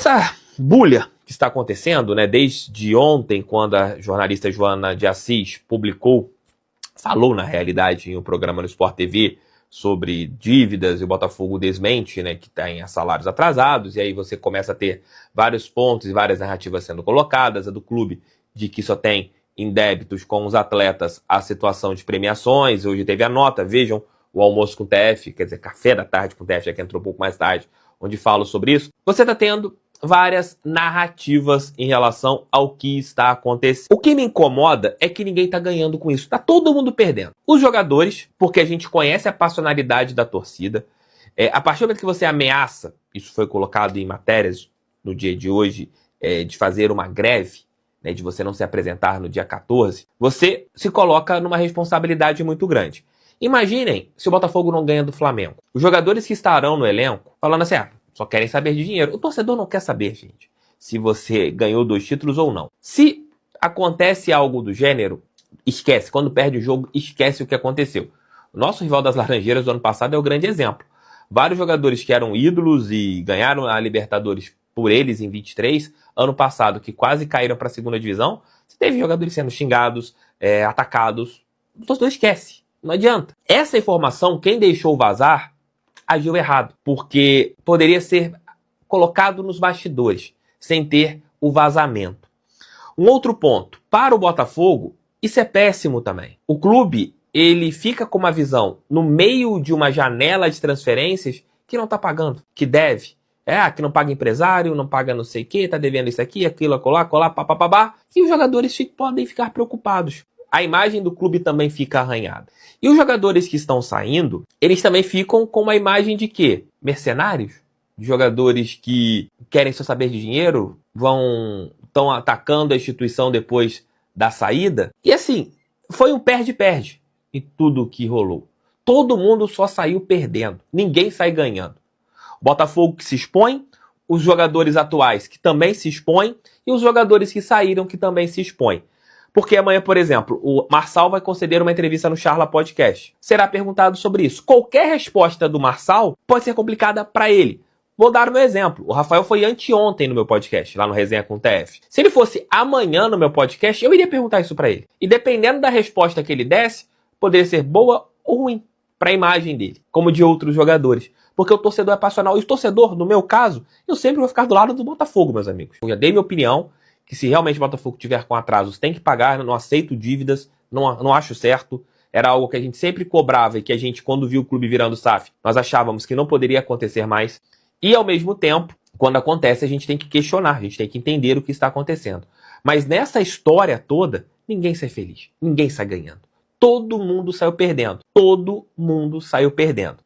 Essa bulha que está acontecendo, né, desde ontem, quando a jornalista Joana de Assis falou na realidade em um programa no Sport TV sobre dívidas e o Botafogo desmente, né, que tem salários atrasados, e aí você começa a ter vários pontos e várias narrativas sendo colocadas, a do clube de que só tem em débitos com os atletas a situação de premiações. Hoje teve a nota, vejam o almoço com o TF, quer dizer, café da tarde com o TF, já que entrou um pouco mais tarde, onde falo sobre isso. Você está tendo várias narrativas em relação ao que está acontecendo. O que me incomoda é que ninguém está ganhando com isso. Está todo mundo perdendo. Os jogadores, porque a gente conhece a passionalidade da torcida. A partir do momento que você ameaça, isso foi colocado em matérias no dia de hoje, de fazer uma greve, né, de você não se apresentar no dia 14, você se coloca numa responsabilidade muito grande. Imaginem se o Botafogo não ganha do Flamengo. Os jogadores que estarão no elenco falando assim, só querem saber de dinheiro. O torcedor não quer saber, gente, se você ganhou 2 títulos ou não. Se acontece algo do gênero, esquece. Quando perde o jogo, esquece o que aconteceu. O nosso rival das Laranjeiras do ano passado é o grande exemplo. Vários jogadores que eram ídolos e ganharam a Libertadores por eles em 23, ano passado, que quase caíram para a segunda divisão, você teve jogadores sendo xingados, atacados. O torcedor esquece. Não adianta. Essa informação, quem deixou vazar, agiu errado, porque poderia ser colocado nos bastidores, sem ter o vazamento. Um outro ponto, para o Botafogo, isso é péssimo também. O clube, ele fica com uma visão no meio de uma janela de transferências que não está pagando, que deve. Que não paga empresário, não paga não sei o que, tá devendo isso aqui, aquilo, acolá, papapá, e os jogadores podem ficar preocupados. A imagem do clube também fica arranhada. E os jogadores que estão saindo, eles também ficam com uma imagem de quê? Mercenários? De jogadores que querem só saber de dinheiro, estão atacando a instituição depois da saída. E assim, foi um perde-perde em tudo que rolou. Todo mundo só saiu perdendo, ninguém sai ganhando. O Botafogo que se expõe, os jogadores atuais que também se expõem e os jogadores que saíram que também se expõem. Porque amanhã, por exemplo, o Marçal vai conceder uma entrevista no Charla Podcast. Será perguntado sobre isso. Qualquer resposta do Marçal pode ser complicada para ele. Vou dar o meu exemplo. O Rafael foi anteontem no meu podcast, lá no Resenha com o TF. Se ele fosse amanhã no meu podcast, eu iria perguntar isso para ele. E dependendo da resposta que ele desse, poderia ser boa ou ruim para a imagem dele, como de outros jogadores. Porque o torcedor é passional. E o torcedor, no meu caso, eu sempre vou ficar do lado do Botafogo, meus amigos. Eu já dei minha opinião, que se realmente o Botafogo tiver com atrasos, tem que pagar, não aceito dívidas, não acho certo. Era algo que a gente sempre cobrava e que a gente, quando viu o clube virando SAF, nós achávamos que não poderia acontecer mais. E, ao mesmo tempo, quando acontece, a gente tem que questionar, a gente tem que entender o que está acontecendo. Mas nessa história toda, ninguém sai feliz, ninguém sai ganhando. Todo mundo saiu perdendo. Todo mundo saiu perdendo.